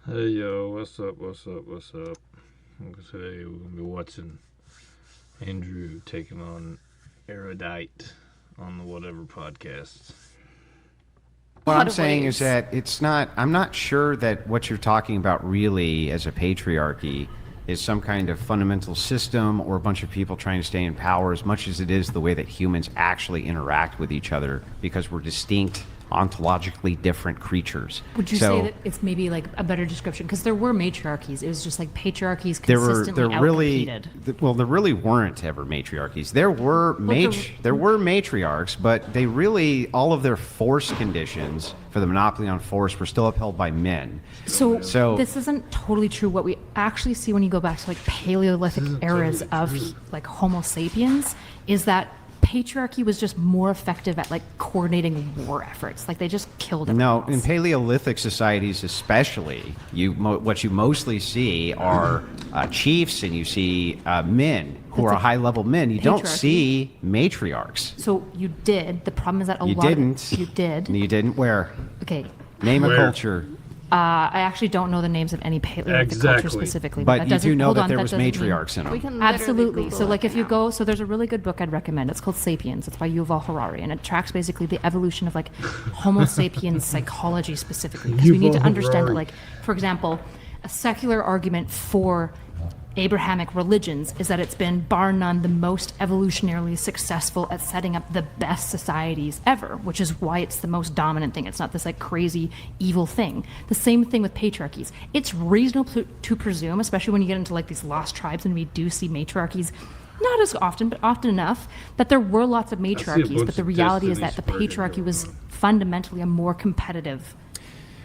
Hey yo, what's up? Today we're gonna be watching Andrew taking on Erudite on the whatever podcast. What I'm saying is that it's not, I'm not sure that what you're talking about really as a patriarchy is some kind of fundamental system or a bunch of people trying to stay in power as much as it is the way that humans actually interact with each other because we're distinct, ontologically different creatures. Would you say that it's maybe like a better description? Because there were matriarchies. It was just like patriarchies consistently outcompeted. Well, there really weren't ever matriarchies. There were matriarchs, but they really, all of their force conditions for the monopoly on force were still upheld by men. So this isn't totally true. What we actually see when you go back to like Paleolithic eras of like Homo sapiens is that patriarchy was just more effective at like coordinating war efforts. Like they just killed everyone else. In Paleolithic societies especially, what you mostly see are chiefs, and you see men who are high-level men. You don't see matriarchs. So you did. The problem is that you didn't. You did. You didn't. Where? Okay. Name a culture. I actually don't know the names of any Paleolithic culture specifically. But you do know that there was matriarchs in them. Absolutely. So like if you go, so there's a really good book I'd recommend. It's called Sapiens. It's by Yuval Harari. And it tracks basically the evolution of like Homo sapiens psychology specifically. Because we need to understand that, like, for example, a secular argument for Abrahamic religions is that it's been, bar none, the most evolutionarily successful at setting up the best societies ever, which is why it's the most dominant thing. It's not this like crazy evil thing. The same thing with patriarchies. It's reasonable to presume, especially when you get into like these lost tribes and we do see matriarchies, not as often, but often enough, that there were lots of matriarchies, but the reality is that the patriarchy was fundamentally a more competitive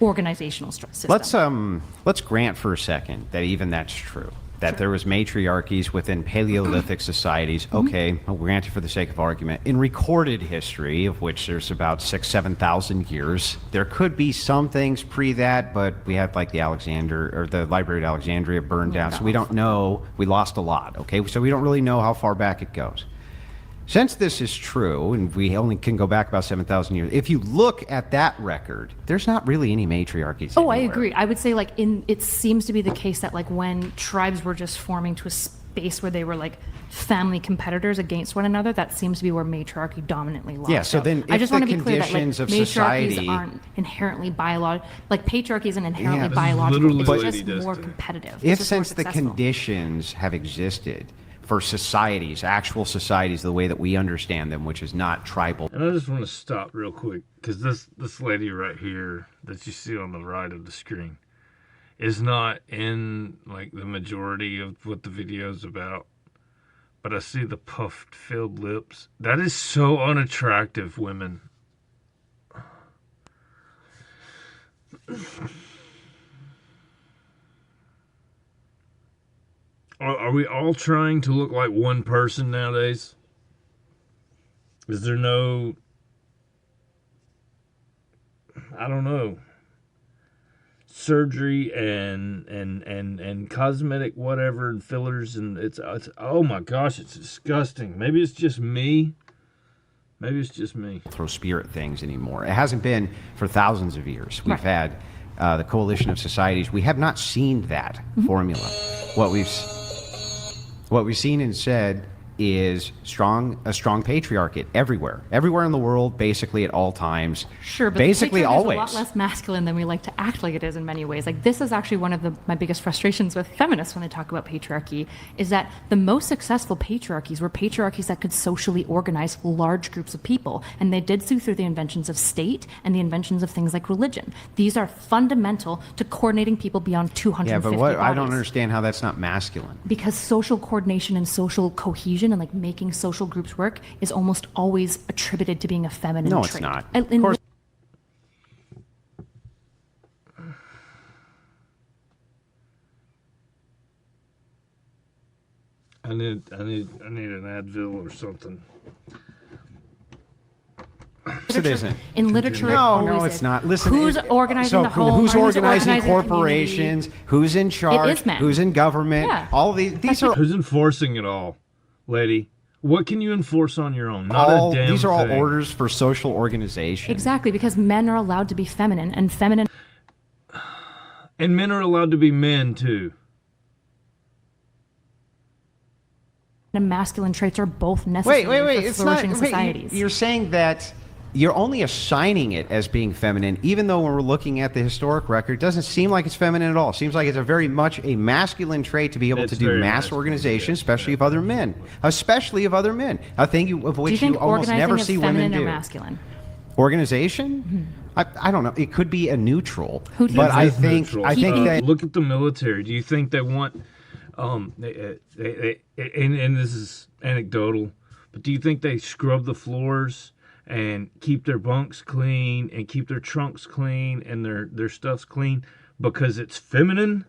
organizational system. Let's grant for a second that even that's true. That there was matriarchies within Paleolithic societies. Okay, we'll grant it for the sake of argument. In recorded history, of which there's about 7,000 years, there could be some things pre that, but we had like the Library of Alexandria burned down, so we don't know. We lost a lot. Okay, so we don't really know how far back it goes. Since this is true, and we only can go back about 7,000 years, if you look at that record, there's not really any matriarchies anywhere. I agree. I would say like it seems to be the case that like when tribes were just forming to a space where they were like family competitors against one another, that seems to be where matriarchy dominantly lost. Yeah, so then I just want to be clear that like, of matriarchies society aren't inherently biological. Like patriarchy isn't inherently biological. It's just more competitive. If since the conditions have existed for societies, actual societies, the way that we understand them, which is not tribal. And I just want to stop real quick, because this lady right here that you see on the right of the screen is not in like the majority of what the video is about. But I see the puffed filled lips. That is so unattractive, women. Are we all trying to look like one person nowadays? Is there no, I don't know, surgery and cosmetic whatever and fillers, and it's oh my gosh, it's disgusting. Maybe it's just me. Throw spirit things anymore. It hasn't been for thousands of years. We've had the coalition of societies. We have not seen that formula. What we've seen instead is a strong patriarchate everywhere in the world, basically at all times. Sure, but basically always. Is a lot less masculine than we like to act like it is in many ways. Like this is actually one of my biggest frustrations with feminists when they talk about patriarchy, is that the most successful patriarchies were patriarchies that could socially organize large groups of people, and they did so through the inventions of state and the inventions of things like religion. These are fundamental to coordinating people beyond 250 bodies. I don't understand how that's not masculine. Because social coordination and social cohesion and like making social groups work is almost always attributed to being a feminine trait. No, it's not. Of course. I need an Advil or something. It isn't. In literature, no, it's not. Listen, who's organizing the home? Who's organizing corporations? Who's in charge? It is men. Who's in government? Yeah. All these are. Who's enforcing it all, lady? What can you enforce on your own? These are all orders for social organization. Exactly, because men are allowed to be feminine, and feminine. And men are allowed to be men too. And masculine traits are both necessary Wait. for It's not. flourishing societies. You're saying that you're only assigning it as being feminine, even though when we're looking at the historic record, it doesn't seem like it's feminine at all. It seems like it's a very much a masculine trait to be able to do mass organization, especially of other men. Especially of other men. A thing of which you almost never see women do. Or masculine? Organization? I don't know. It could be a neutral. Who do you but think? I think that look at the military. Do you think they want and this is anecdotal, but do you think they scrub the floors and keep their bunks clean and keep their trunks clean and their stuff's clean because it's feminine?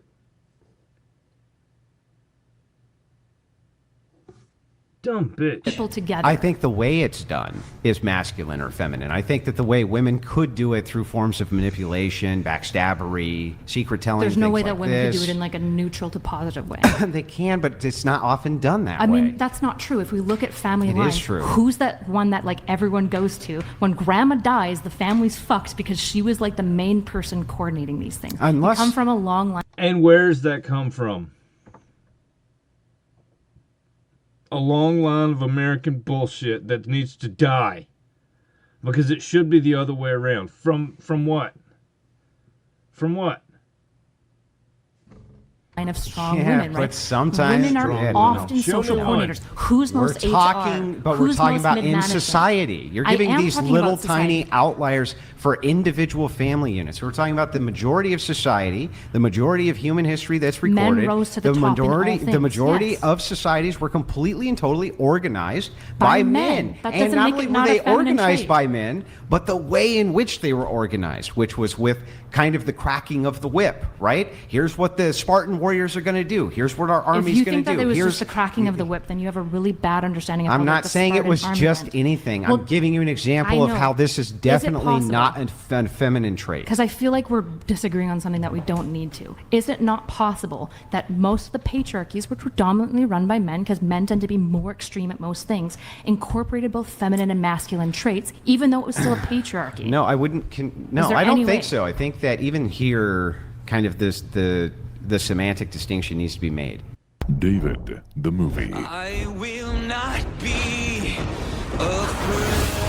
Dumb bitch. People together. I think the way it's done is masculine or feminine. I think that the way women could do it through forms of manipulation, backstabbery, secret telling. There's no way like that women this. could do it in like a neutral to positive way. They can, but it's not often done that way. I mean, that's not true. If we look at family lines, true. Who's that one that like everyone goes to? When grandma dies, the family's fucked because she was like the main person coordinating these things. Unless they come from a long line. And where's that come from? A long line of American bullshit that needs to die. Because it should be the other way around. From what? From what? Of strong Yeah, women, right? but sometimes women are often social coordinators. Who's most we're talking, HR? But Who's we're talking most about in mid-management? society. You're I giving am these talking little about tiny society. outliers for individual family units. We're talking about the majority of society, the majority of human history that's recorded. Men rose to the top in all the things, majority yes. of societies were completely and totally organized by men. That And doesn't not make only it were not a they feminine organized trait. by men, but the way in which they were organized, which was with kind of the cracking of the whip, right? Here's what the Spartan warriors are going to do. Here's what our army's If you going think to do. that it was Here's just the cracking of the whip, then you have a really bad understanding of I'm how not like, the saying it Spartan was army just went. anything. Well, I'm giving you an example I of know. how this is definitely possible? not a feminine trait. Because I feel like we're disagreeing on something that we don't need to. Is it not possible that most of the patriarchies were predominantly run by men, because men tend to be more extreme at most things, incorporated both feminine and masculine traits, even though it was still a patriarchy? No, I wouldn't. No, there I don't any think way? so. I think that even here, kind of the semantic distinction needs to be made. David, the movie. I will not be afraid.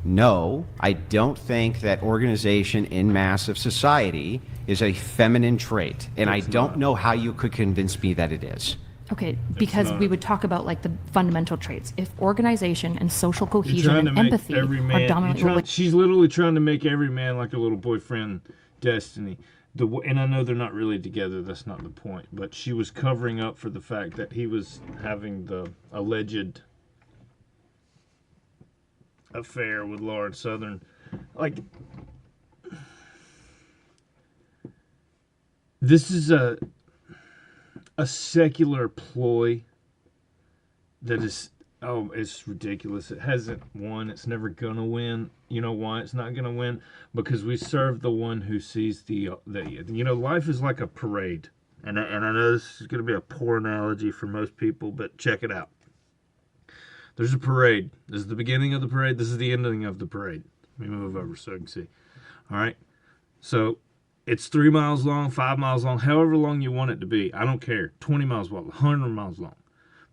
No, I don't think that organization in mass of society is a feminine trait, and I don't know how you could convince me that it is. Okay, because we would talk about like the fundamental traits. If organization and social You're cohesion trying to and make empathy every are man. dominant, She's literally trying to make every man like a little boyfriend destiny. And I know they're not really together. That's not the point. But she was covering up for the fact that he was having the alleged affair with Lauren Southern. Like, this is a secular ploy that is, it's ridiculous. It hasn't won. It's never gonna win. You know why it's not gonna win? Because we serve the one who sees the life is like a parade. And I know this is gonna be a poor analogy for most people, but check it out. There's a parade. This is the beginning of the parade. This is the ending of the parade. Let me move over so I can see. All right. So it's 3 miles long, 5 miles long, however long you want it to be. I don't care. 20 miles long, 100 miles long.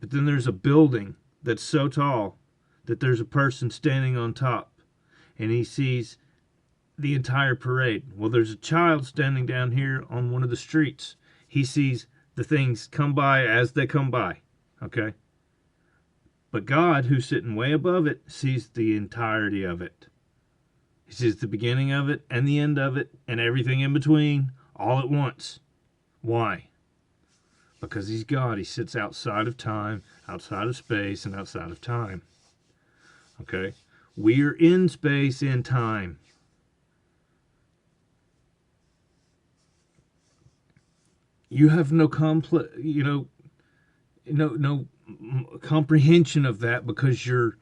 But then there's a building that's so tall that there's a person standing on top and he sees the entire parade. Well, there's a child standing down here on one of the streets. He sees the things come by as they come by. Okay? But God, who's sitting way above it, sees the entirety of it. He sees the beginning of it and the end of it and everything in between all at once. Why? Because he's God. He sits outside of time, outside of space, and outside of time. Okay? We're in space and time. You have no no comprehension of that because you're,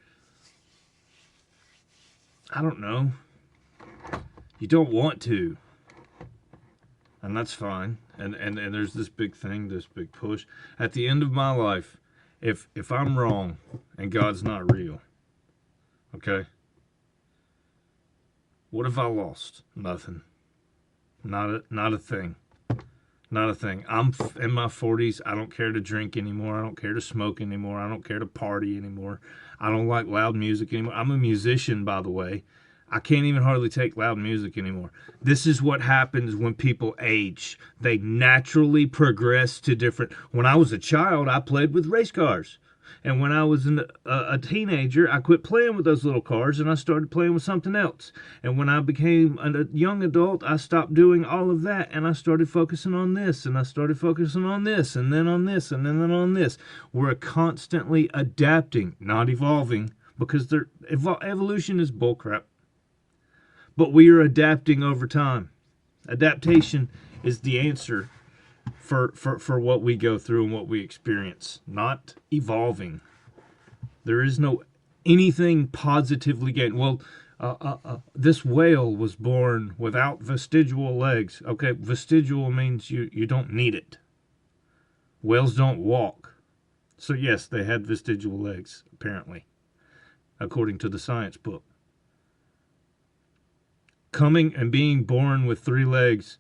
I don't know, you don't want to, and that's fine. And there's this big thing, this big push. At the end of my life, if I'm wrong and God's not real, okay, what have I lost? Nothing. Not a thing. Not a thing. In my 40s. I don't care to drink anymore. I don't care to smoke anymore. I don't care to party anymore. I don't like loud music anymore. I'm a musician, by the way. I can't even hardly take loud music anymore. This is what happens when people age. They naturally progress to different... When I was a child, I played with race cars. And when I was a teenager, I quit playing with those little cars and I started playing with something else. And when I became a young adult, I stopped doing all of that and I started focusing on this and I started focusing on this and then on this and then on this. We're constantly adapting, not evolving, because evolution is bullcrap. But we are adapting over time. Adaptation is the answer for what we go through and what we experience, not evolving. There is no anything positively gained. Well, this whale was born without vestigial legs. Okay, vestigial means you don't need it. Whales don't walk. So yes, they had vestigial legs, apparently, according to the science book. Coming and being born with 3 legs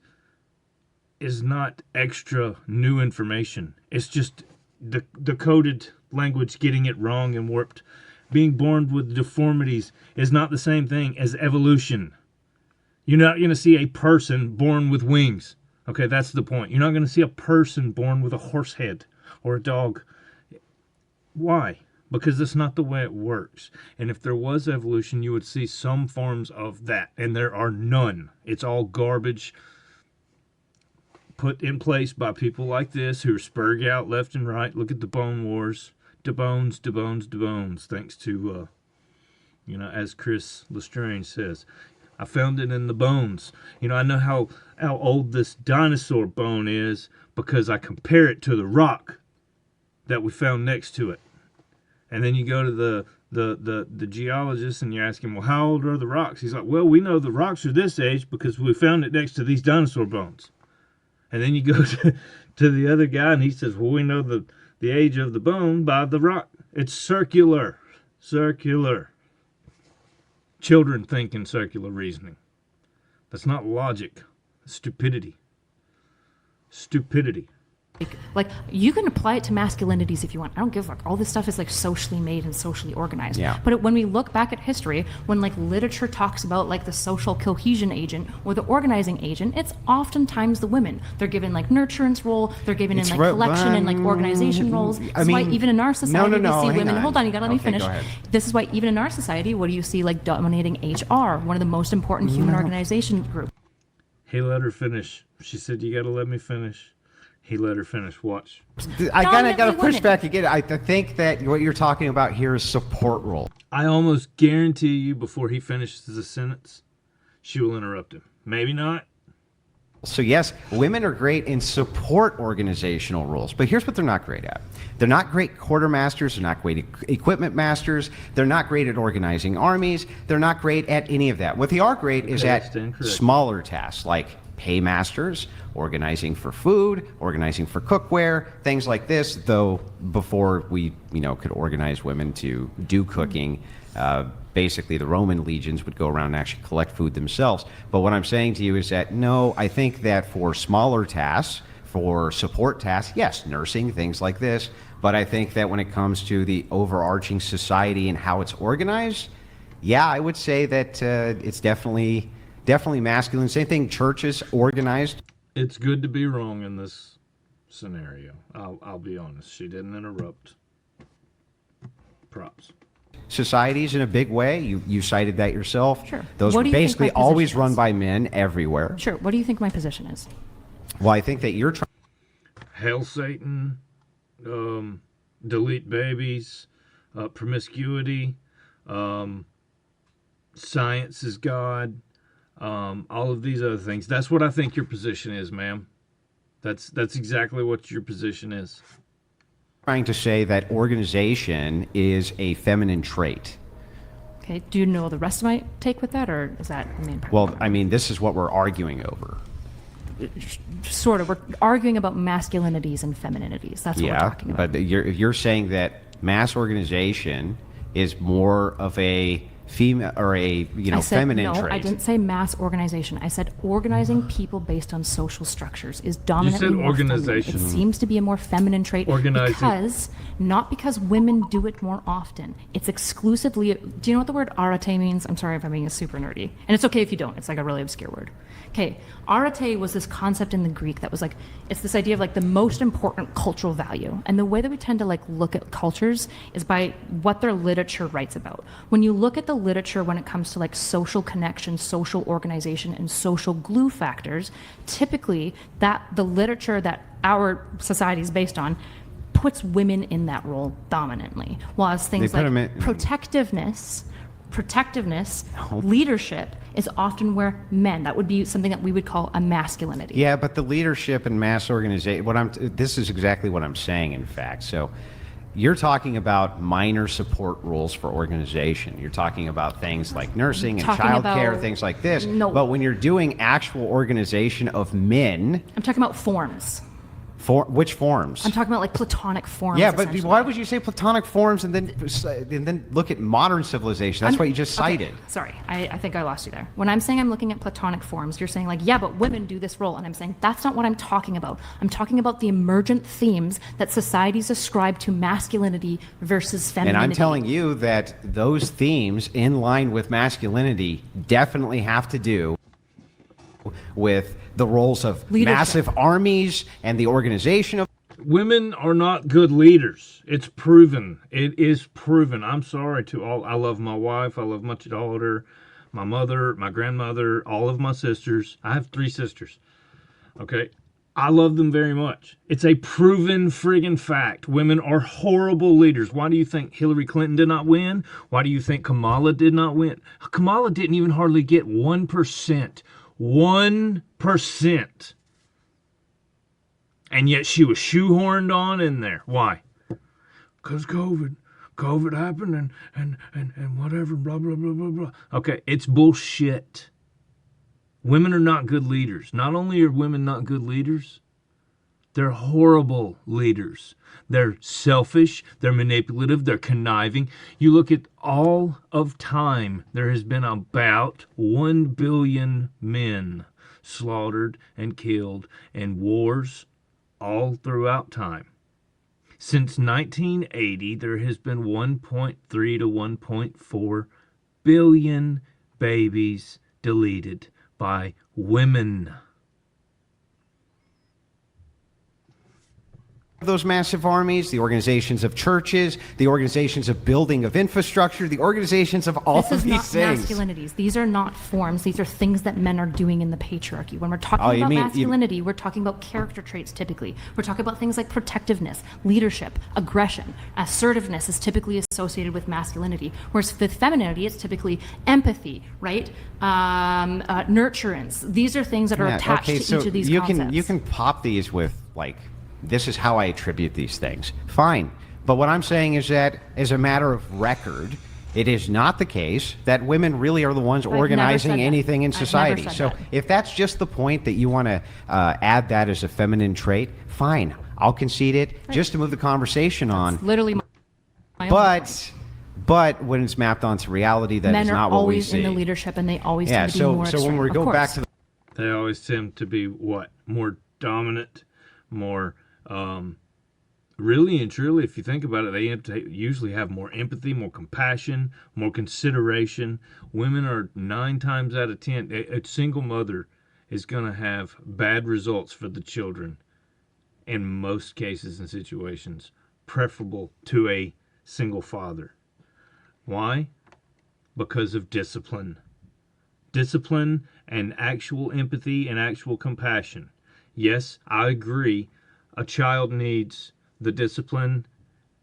is not extra new information. It's just the decoded language getting it wrong and warped. Being born with deformities is not the same thing as evolution. You're not going to see a person born with wings. Okay, that's the point. You're not going to see a person born with a horse head or a dog. Why? Because that's not the way it works. And if there was evolution, you would see some forms of that. And there are none. It's all garbage put in place by people like this who spurg out left and right. Look at the Bone Wars. De bones, thanks to, as ChrisLaStrange says. I found it in the bones. I know how old this dinosaur bone is because I compare it to the rock that we found next to it. And then you go to the geologist and you ask him, well, how old are the rocks? He's like, well, we know the rocks are this age because we found it next to these dinosaur bones. And then you go to the other guy and he says, well, we know the age of the bone by the rock. It's circular. Children think in circular reasoning. That's not logic. It's stupidity. Like, you can apply it to masculinities if you want. I don't give a fuck. All this stuff is like socially made and socially organized. Yeah. But when we look back at history, when like literature talks about like the social cohesion agent or the organizing agent, it's oftentimes the women. They're given like nurturance role. They're given in like collection and like organization roles. That's why even in our society we see women. Hold on, you gotta let me finish. Go ahead. This is why even in our society, what do you see like dominating HR, one of the most important human organization groups? He let her finish. She said, you gotta let me finish. He let her finish. Watch. I got to push back again. I think that what you're talking about here is support role. I almost guarantee you before he finishes the sentence, she will interrupt him. Maybe not. So yes, women are great in support organizational roles, but here's what they're not great at. They're not great quartermasters, they're not great equipment masters, they're not great at organizing armies, they're not great at any of that. What they are great is at smaller tasks like paymasters, organizing for food, organizing for cookware, things like this, though before we could organize women to do cooking, basically the Roman legions would go around and actually collect food themselves. But what I'm saying to you is that no, I think that for smaller tasks, for support tasks, yes, nursing, things like this, but I think that when it comes to the overarching society and how it's organized, yeah, I would say that it's definitely masculine. Same thing, churches organized. It's good to be wrong in this scenario. I'll be honest. She didn't interrupt. Props. Societies in a big way. You cited that yourself. Sure. Those were basically always run by men everywhere. Sure. What do you think my position is? Well, I think that you're trying. Hail Satan, delete babies, promiscuity, science is God. All of these other things. That's what I think your position is, ma'am. That's exactly what your position is. Trying to say that organization is a feminine trait. Okay. Do you know the rest of my take with that, or is that the main part? Well, I mean, this is what we're arguing over. Sort of. We're arguing about masculinities and femininities. That's what we're talking about. But you're saying that mass organization is more of a female or a I said, feminine no, trait. I didn't say mass organization. I said organizing people based on social structures is dominantly more organization. feminine. It seems to be a more feminine trait Organizing. not because women do it more often. It's exclusively. Do you know what the word arete means? I'm sorry if I'm being super nerdy, and it's okay if you don't. It's like a really obscure word. Okay, arete was this concept in the Greek that was like, it's this idea of like the most important cultural value. And the way that we tend to like look at cultures is by what their literature writes about. When you look at the literature when it comes to like social connection, social organization, and social glue factors, typically that the literature that our society is based on puts women in that role dominantly. Whereas things like protectiveness, leadership is often where men, that would be something that we would call a masculinity. Yeah, but the leadership and mass organization, this is exactly what I'm saying, in fact. So you're talking about minor support rules for organization. You're talking about things like nursing and childcare, things like this. No. But when you're doing actual organization of men... I'm talking about forms. Which forms? I'm talking about like platonic forms. Yeah, but why would you say platonic forms and then look at modern civilization? That's what you just cited. Okay, sorry, I think I lost you there. When I'm saying I'm looking at platonic forms, you're saying like, yeah, but women do this role. And I'm saying that's not what I'm talking about. I'm talking about the emergent themes that societies ascribe to masculinity versus femininity. And I'm telling you that those themes in line with masculinity definitely have to do with the roles of leadership, massive armies, and the organization of... Women are not good leaders. It's proven. It is proven. I'm sorry to all. I love my wife. I love my daughter, my mother, my grandmother, all of my sisters. I have 3 sisters. Okay? I love them very much. It's a proven friggin' fact. Women are horrible leaders. Why do you think Hillary Clinton did not win? Why do you think Kamala did not win? Kamala didn't even hardly get 1%. 1%. And yet she was shoehorned on in there. Why? Because COVID happened and whatever, blah, blah, blah, blah, blah. Okay, it's bullshit. Women are not good leaders. Not only are women not good leaders, they're horrible leaders. They're selfish, they're manipulative, they're conniving. You look at all of time, there has been about 1 billion men slaughtered and killed in wars all throughout time. Since 1980, there has been 1.3 to 1.4 billion babies deleted by women. Those massive armies, the organizations of churches, the organizations of building of infrastructure, the organizations of all of these things. This is not masculinities. These are not forms. These are things that men are doing in the patriarchy. When we're talking about masculinity, we're talking about character traits typically. We're talking about things like protectiveness, leadership, aggression. Assertiveness is typically associated with masculinity, whereas with femininity, it's typically empathy, right? Nurturance. These are things that are attached to each of these concepts. You can pop these with like, this is how I attribute these things. Fine. But what I'm saying is that as a matter of record, it is not the case that women really are the ones organizing anything in society. So if that's just the point that you want to add that as a feminine trait, fine. I'll concede it just to move the conversation on. Literally my but when it's mapped onto reality, that is not what we see. Men are always in the leadership, and they always tend to be more extreme. So when we go back to they always tend to be what? More dominant, more... really and truly, if you think about it, they usually have more empathy, more compassion, more consideration. Women are 9 times out of 10. A single mother is going to have bad results for the children in most cases and situations, preferable to a single father. Why? Because of discipline. Discipline and actual empathy and actual compassion. Yes, I agree. A child needs the discipline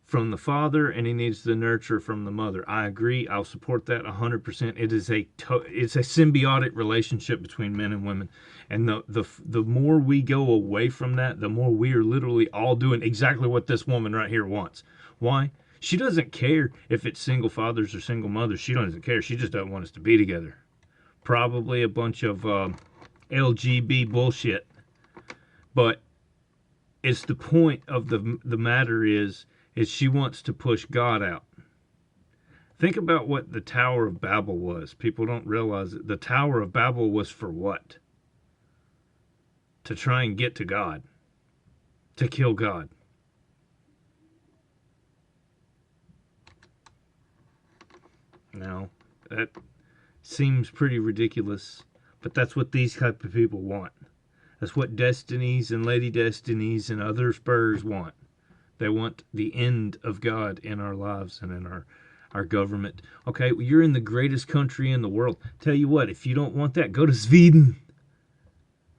from the father, and he needs the nurture from the mother. I agree. I'll support that 100%. It's a symbiotic relationship between men and women, and the more we go away from that, the more we are literally all doing exactly what this woman right here wants. Why? She doesn't care if it's single fathers or single mothers. She doesn't care. She just doesn't want us to be together. Probably a bunch of LGB bullshit, but it's the point of the matter is she wants to push God out. Think about what the Tower of Babel was. People don't realize it. The Tower of Babel was for what? To try and get to God. To kill God. Now, that seems pretty ridiculous, but that's what these type of people want. That's what Destinies and Lady Destinies and other Spurs want. They want the end of God in our lives and in our government. Okay, well, you're in the greatest country in the world. Tell you what, if you don't want that, go to Sweden.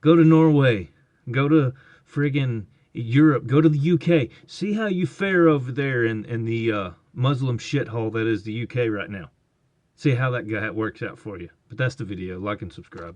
Go to Norway. Go to friggin' Europe. Go to the UK. See how you fare over there in the Muslim shithole that is the UK right now. See how that works out for you. But that's the video. Like and subscribe.